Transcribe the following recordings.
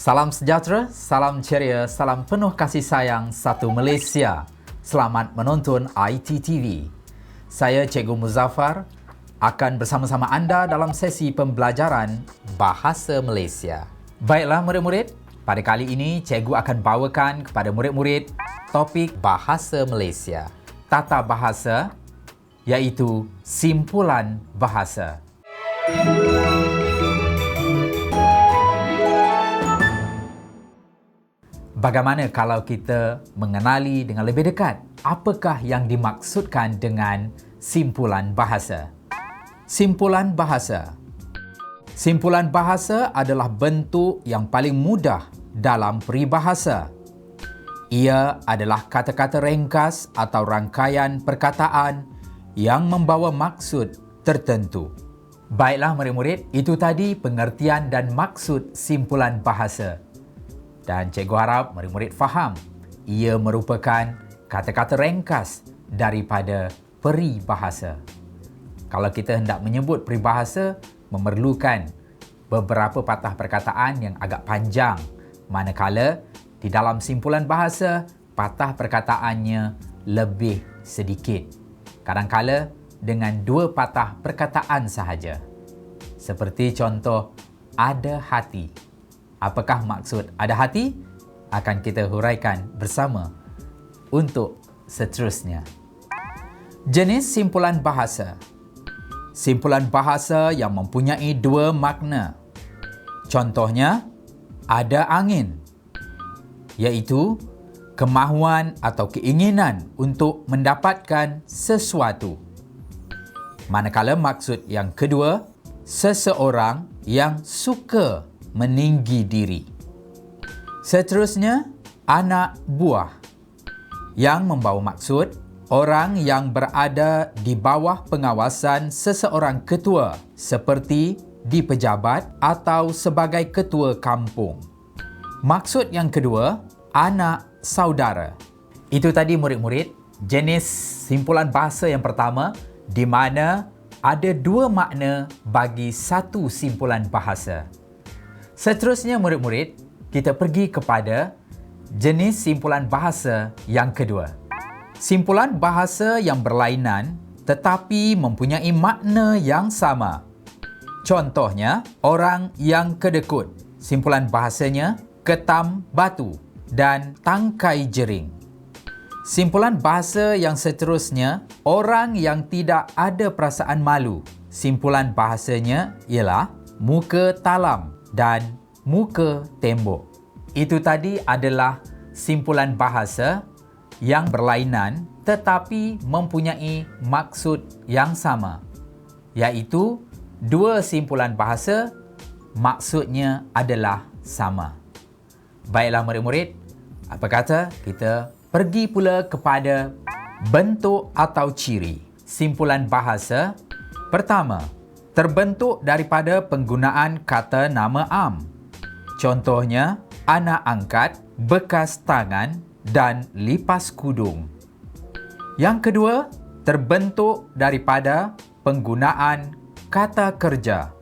Salam sejahtera, salam ceria, salam penuh kasih sayang satu Malaysia. Selamat menonton ITTV. Saya Cikgu Muzaffar akan bersama-sama anda dalam sesi pembelajaran Bahasa Malaysia. Baiklah murid-murid, pada kali ini cikgu akan bawakan kepada murid-murid topik Bahasa Malaysia. Tata bahasa iaitu simpulan bahasa. Bagaimana kalau kita mengenali dengan lebih dekat apakah yang dimaksudkan dengan simpulan bahasa? Simpulan bahasa. Simpulan bahasa adalah bentuk yang paling mudah dalam peribahasa. Ia adalah kata-kata ringkas atau rangkaian perkataan yang membawa maksud tertentu. Baiklah murid-murid, itu tadi pengertian dan maksud simpulan bahasa. Dan cikgu harap murid-murid faham, ia merupakan kata-kata ringkas daripada peribahasa. Kalau kita hendak menyebut peribahasa, memerlukan beberapa patah perkataan yang agak panjang, manakala di dalam simpulan bahasa, patah perkataannya lebih sedikit. Kadang-kala dengan 2 patah perkataan sahaja. Seperti contoh, ada hati. Apakah maksud ada hati? Akan kita huraikan bersama untuk seterusnya. Jenis simpulan bahasa. Simpulan bahasa yang mempunyai 2 makna. Contohnya, ada angin, iaitu kemahuan atau keinginan untuk mendapatkan sesuatu. Manakala maksud yang kedua, seseorang yang suka meninggi diri. Seterusnya, anak buah yang membawa maksud orang yang berada di bawah pengawasan seseorang ketua seperti di pejabat atau sebagai ketua kampung. Maksud yang kedua, anak saudara. Itu tadi murid-murid, jenis simpulan bahasa yang pertama di mana ada 2 makna bagi satu simpulan bahasa. Seterusnya murid-murid, kita pergi kepada jenis simpulan bahasa yang kedua. Simpulan bahasa yang berlainan tetapi mempunyai makna yang sama. Contohnya, orang yang kedekut. Simpulan bahasanya ketam batu dan tangkai jering. Simpulan bahasa yang seterusnya, orang yang tidak ada perasaan malu. Simpulan bahasanya ialah muka talam dan muka tembok. Itu tadi adalah simpulan bahasa yang berlainan tetapi mempunyai maksud yang sama, iaitu 2 simpulan bahasa maksudnya adalah sama. Baiklah murid-murid, apa kata kita pergi pula kepada bentuk atau ciri simpulan bahasa. Pertama, terbentuk daripada penggunaan kata nama am. Contohnya, anak angkat, bekas tangan dan lipas kudung. Yang kedua, terbentuk daripada penggunaan kata kerja.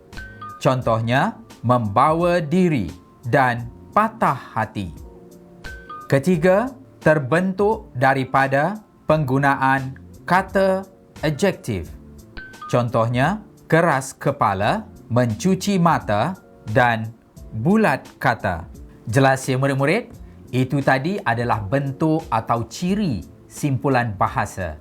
Contohnya, membawa diri dan patah hati. Ketiga, terbentuk daripada penggunaan kata adjektif. Contohnya, keras kepala, mencuci mata dan bulat kata. Jelas ya murid-murid? Itu tadi adalah bentuk atau ciri simpulan bahasa.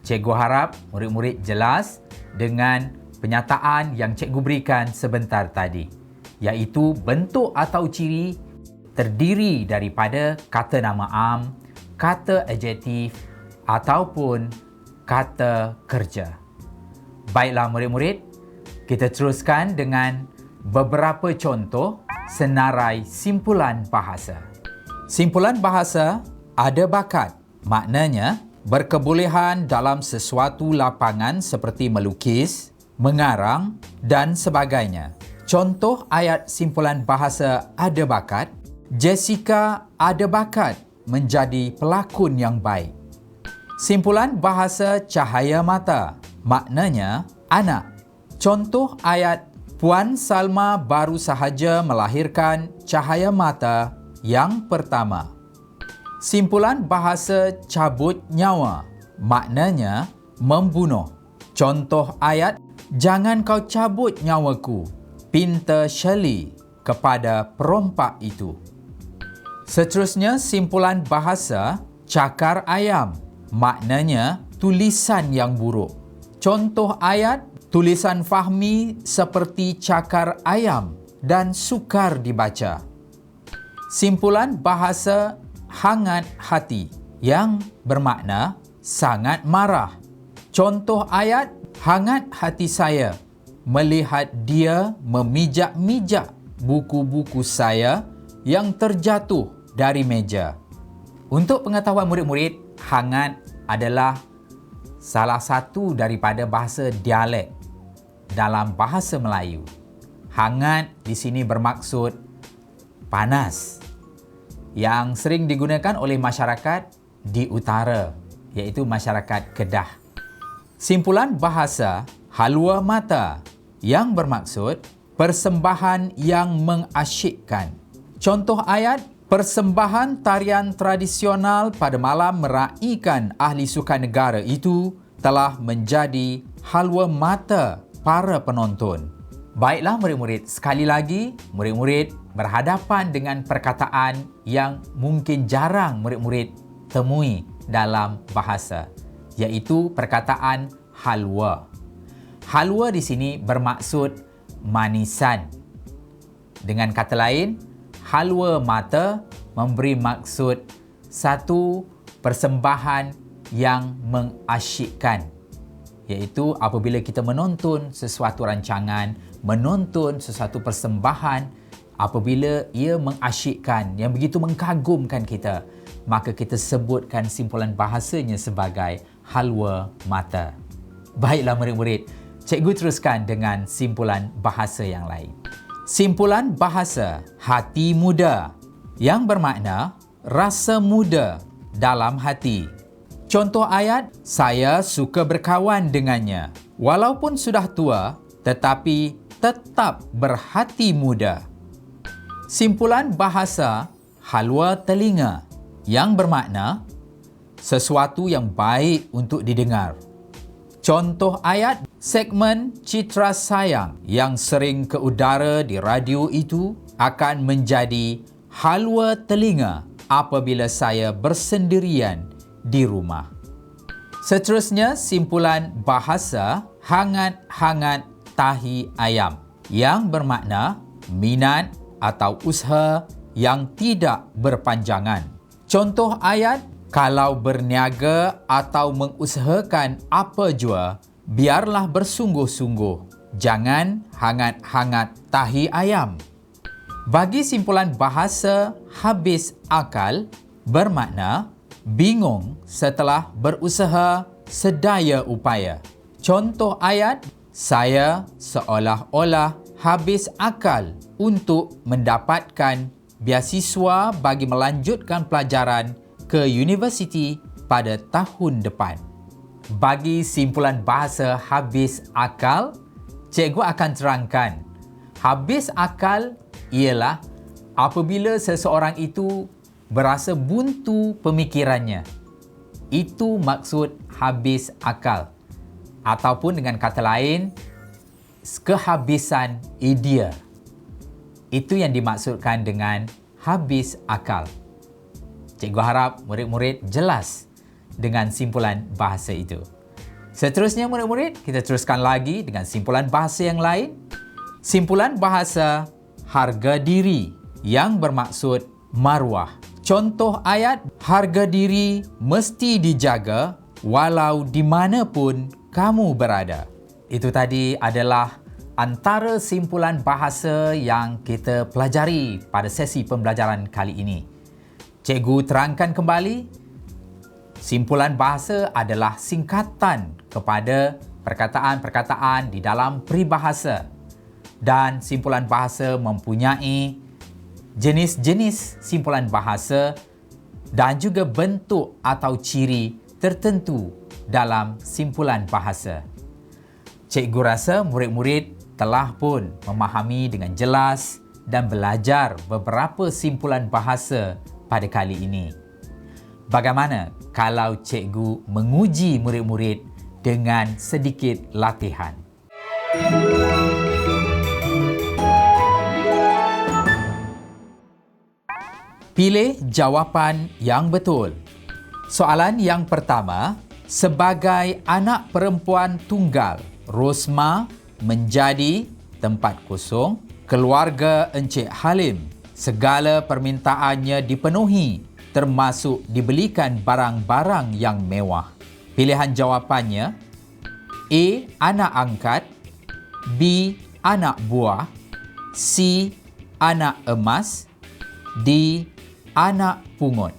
Cikgu harap murid-murid jelas dengan penyataan yang cikgu berikan sebentar tadi, iaitu bentuk atau ciri terdiri daripada kata nama am, kata adjektif ataupun kata kerja. Baiklah murid-murid, kita teruskan dengan beberapa contoh senarai simpulan bahasa. Simpulan bahasa ada bakat, maknanya berkebolehan dalam sesuatu lapangan seperti melukis, mengarang dan sebagainya. Contoh ayat simpulan bahasa ada bakat, Jessica ada bakat menjadi pelakon yang baik. Simpulan bahasa cahaya mata, maknanya anak. Contoh ayat Puan Salma baru sahaja melahirkan cahaya mata yang pertama. Simpulan bahasa cabut nyawa, maknanya membunuh. Contoh ayat, jangan kau cabut nyawaku, pinta Shirley kepada perompak itu. Seterusnya, simpulan bahasa cakar ayam, maknanya tulisan yang buruk. Contoh ayat, tulisan Fahmi seperti cakar ayam dan sukar dibaca. Simpulan bahasa hangat hati yang bermakna sangat marah. Contoh ayat, hangat hati saya melihat dia memijak-mijak buku-buku saya yang terjatuh dari meja. Untuk pengetahuan murid-murid, hangat adalah salah satu daripada bahasa dialek dalam bahasa Melayu. Hangat di sini bermaksud panas yang sering digunakan oleh masyarakat di utara, iaitu masyarakat Kedah. Simpulan bahasa halwa mata yang bermaksud persembahan yang mengasyikkan. Contoh ayat, persembahan tarian tradisional pada malam meraihkan ahli sukan negara itu telah menjadi halwa mata para penonton. Baiklah murid-murid, sekali lagi murid-murid berhadapan dengan perkataan yang mungkin jarang murid-murid temui dalam bahasa, iaitu perkataan halwa. Halwa di sini bermaksud manisan. Dengan kata lain, halwa mata memberi maksud satu persembahan yang mengasyikkan, iaitu apabila kita menonton sesuatu rancangan, menonton sesuatu persembahan, apabila ia mengasyikkan, yang begitu mengagumkan kita, maka kita sebutkan simpulan bahasanya sebagai halwa mata. Baiklah murid-murid, cikgu teruskan dengan simpulan bahasa yang lain. Simpulan bahasa hati muda yang bermakna rasa muda dalam hati. Contoh ayat, saya suka berkawan dengannya. Walaupun sudah tua, tetapi tetap berhati muda. Simpulan bahasa halwa telinga yang bermakna sesuatu yang baik untuk didengar. Contoh ayat, segmen Citra Sayang yang sering ke udara di radio itu akan menjadi halwa telinga apabila saya bersendirian di rumah. Seterusnya, simpulan bahasa hangat-hangat tahi ayam yang bermakna minat atau usaha yang tidak berpanjangan. Contoh ayat, kalau berniaga atau mengusahakan apa jua, biarlah bersungguh-sungguh. Jangan hangat-hangat tahi ayam. Bagi simpulan bahasa habis akal, bermakna bingung setelah berusaha sedaya upaya. Contoh ayat, saya seolah-olah habis akal untuk mendapatkan beasiswa bagi melanjutkan pelajaran ke universiti pada tahun depan. Bagi simpulan bahasa habis akal, cikgu akan terangkan. Habis akal ialah apabila seseorang itu berasa buntu pemikirannya. Itu maksud habis akal. Ataupun dengan kata lain, kehabisan idea. Itu yang dimaksudkan dengan habis akal. Cikgu harap murid-murid jelas dengan simpulan bahasa itu. Seterusnya murid-murid, kita teruskan lagi dengan simpulan bahasa yang lain. Simpulan bahasa harga diri yang bermaksud maruah. Contoh ayat, harga diri mesti dijaga walau di mana pun kamu berada. Itu tadi adalah antara simpulan bahasa yang kita pelajari pada sesi pembelajaran kali ini. Cikgu terangkan kembali, simpulan bahasa adalah singkatan kepada perkataan-perkataan di dalam peribahasa. Dan simpulan bahasa mempunyai jenis-jenis simpulan bahasa dan juga bentuk atau ciri tertentu dalam simpulan bahasa. Cikgu rasa murid-murid telah pun memahami dengan jelas dan belajar beberapa simpulan bahasa pada kali ini. Bagaimana kalau cikgu menguji murid-murid dengan sedikit latihan? Pilih jawapan yang betul. Soalan yang pertama, sebagai anak perempuan tunggal, Rosma menjadi tempat kosong keluarga Encik Halim. Segala permintaannya dipenuhi, termasuk dibelikan barang-barang yang mewah. Pilihan jawapannya: A. Anak angkat, B. Anak buah, C. Anak emas, D. Anak pungut.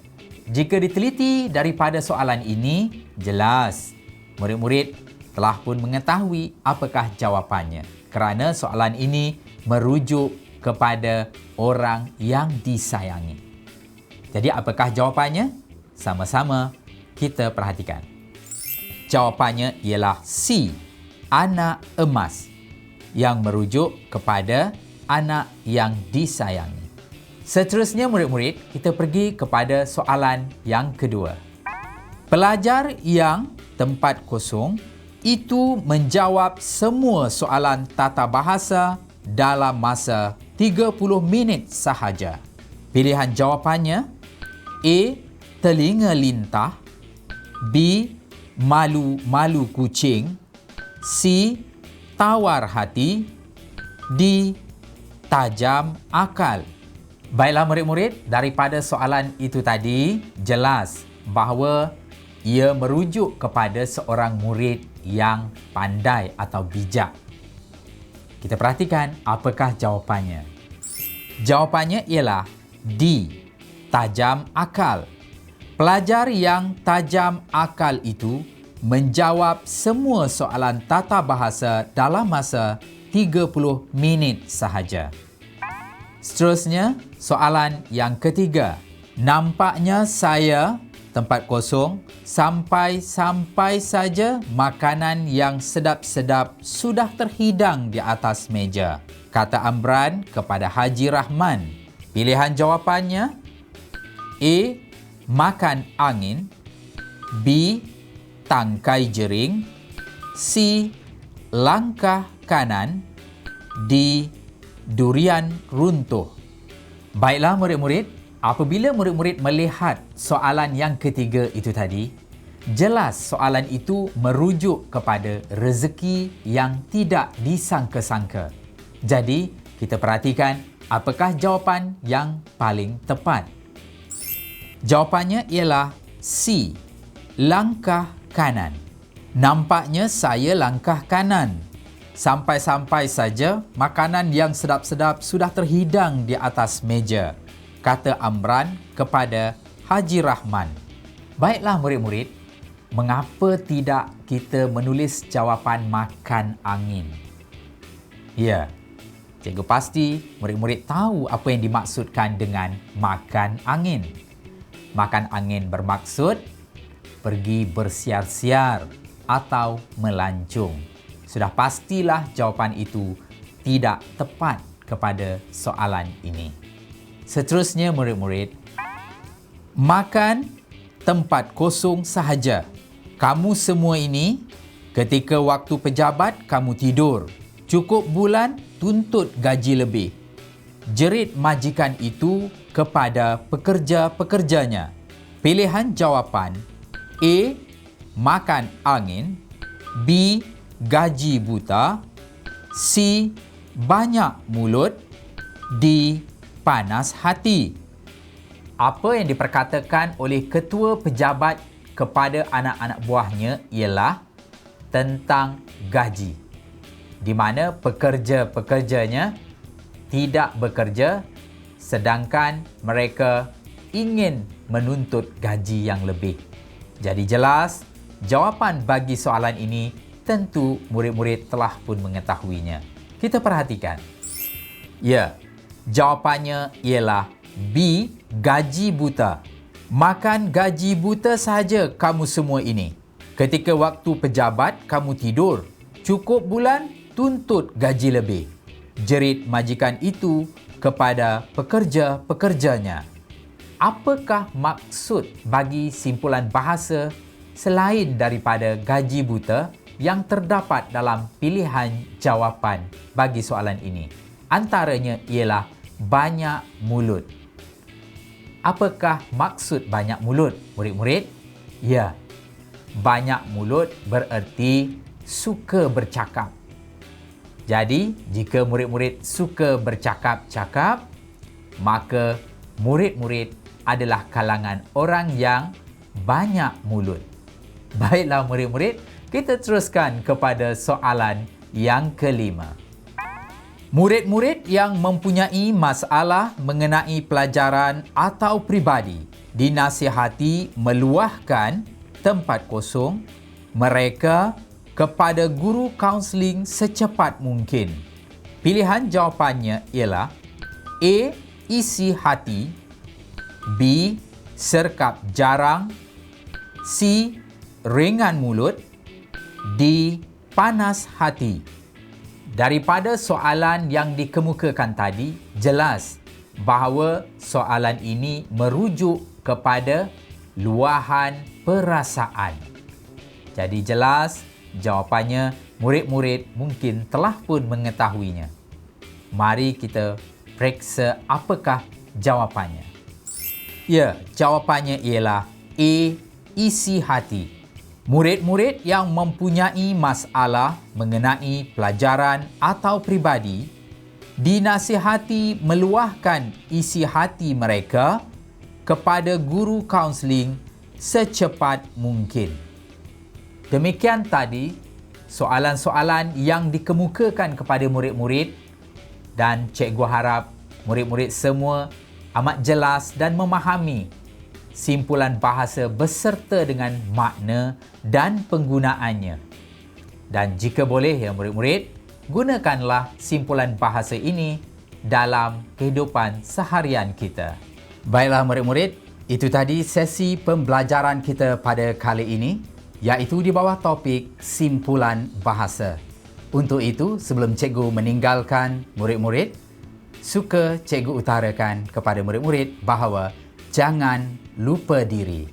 Jika diteliti daripada soalan ini, jelas murid-murid telah pun mengetahui apakah jawapannya, kerana soalan ini merujuk kepada orang yang disayangi. Jadi apakah jawapannya? Sama-sama kita perhatikan. Jawapannya ialah C, anak emas, yang merujuk kepada anak yang disayangi. Seterusnya murid-murid, kita pergi kepada soalan yang kedua. Pelajar yang tempat kosong itu menjawab semua soalan tata bahasa dalam masa 30 minit sahaja. Pilihan jawapannya: A. Telinga lintah, B. Malu-malu kucing, C. Tawar hati, D. Tajam akal. Baiklah murid-murid, daripada soalan itu tadi, jelas bahawa ia merujuk kepada seorang murid yang pandai atau bijak. Kita perhatikan apakah jawapannya. Jawapannya ialah D, tajam akal. Pelajar yang tajam akal itu menjawab semua soalan tata bahasa dalam masa 30 minit sahaja. Seterusnya, soalan yang ketiga. Nampaknya saya, tempat kosong, sampai saja makanan yang sedap-sedap sudah terhidang di atas meja, kata Amran kepada Haji Rahman. Pilihan jawapannya: A. Makan angin, B. Tangkai jering, C. Langkah kanan, D. Durian runtuh. Baiklah murid-murid, apabila murid-murid melihat soalan yang ketiga itu tadi, jelas soalan itu merujuk kepada rezeki yang tidak disangka-sangka. Jadi, kita perhatikan apakah jawapan yang paling tepat. Jawapannya ialah C, langkah kanan. Nampaknya saya langkah kanan. Sampai saja makanan yang sedap-sedap sudah terhidang di atas meja, kata Amran kepada Haji Rahman. Baiklah murid-murid, mengapa tidak kita menulis jawapan makan angin? Ya, cikgu pasti murid-murid tahu apa yang dimaksudkan dengan makan angin. Makan angin bermaksud pergi bersiar-siar atau melancung. Sudah pastilah jawapan itu tidak tepat kepada soalan ini. Seterusnya murid-murid, makan tempat kosong sahaja. Kamu semua ini ketika waktu pejabat kamu tidur. Cukup bulan tuntut gaji lebih. Jerit majikan itu kepada pekerja-pekerjanya. Pilihan jawapan: A. Makan angin, B. Gaji buta, C. Banyak mulut, D. Panas hati. Apa yang diperkatakan oleh ketua pejabat kepada anak-anak buahnya ialah tentang gaji, di mana pekerja-pekerjanya tidak bekerja sedangkan mereka ingin menuntut gaji yang lebih. Jadi jelas, jawapan bagi soalan ini tentu murid-murid telah pun mengetahuinya. Kita perhatikan. Ya, jawapannya ialah B, gaji buta. Makan gaji buta sahaja kamu semua ini. Ketika waktu pejabat kamu tidur. Cukup bulan tuntut gaji lebih. Jerit majikan itu kepada pekerja-pekerjanya. Apakah maksud bagi simpulan bahasa selain daripada gaji buta yang terdapat dalam pilihan jawapan bagi soalan ini? Antaranya ialah banyak mulut. Apakah maksud banyak mulut, murid-murid? Ya, banyak mulut bererti suka bercakap. Jadi, jika murid-murid suka bercakap-cakap, maka murid-murid adalah kalangan orang yang banyak mulut. Baiklah murid-murid, kita teruskan kepada soalan yang kelima. Murid-murid yang mempunyai masalah mengenai pelajaran atau peribadi dinasihati meluahkan tempat kosong mereka kepada guru kaunseling secepat mungkin. Pilihan jawapannya ialah A. Isi hati, B. Serkap jarang, C. Ringan mulut, D. Panas hati. Daripada soalan yang dikemukakan tadi, jelas bahawa soalan ini merujuk kepada luahan perasaan. Jadi jelas jawapannya murid-murid mungkin telah pun mengetahuinya. Mari kita periksa apakah jawapannya. Ya, jawapannya ialah A. Isi hati. Murid-murid yang mempunyai masalah mengenai pelajaran atau peribadi dinasihati meluahkan isi hati mereka kepada guru kaunseling secepat mungkin. Demikian tadi soalan-soalan yang dikemukakan kepada murid-murid, dan cikgu harap murid-murid semua amat jelas dan memahami simpulan bahasa beserta dengan makna dan penggunaannya. Dan jika boleh ya murid-murid, gunakanlah simpulan bahasa ini dalam kehidupan seharian kita. Baiklah murid-murid, itu tadi sesi pembelajaran kita pada kali ini, iaitu di bawah topik simpulan bahasa. Untuk itu, sebelum cikgu meninggalkan murid-murid, suka cikgu utarakan kepada murid-murid bahawa jangan lupa diri.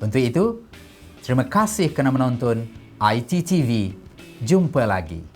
Untuk itu, terima kasih kerana menonton ITTV. Jumpa lagi.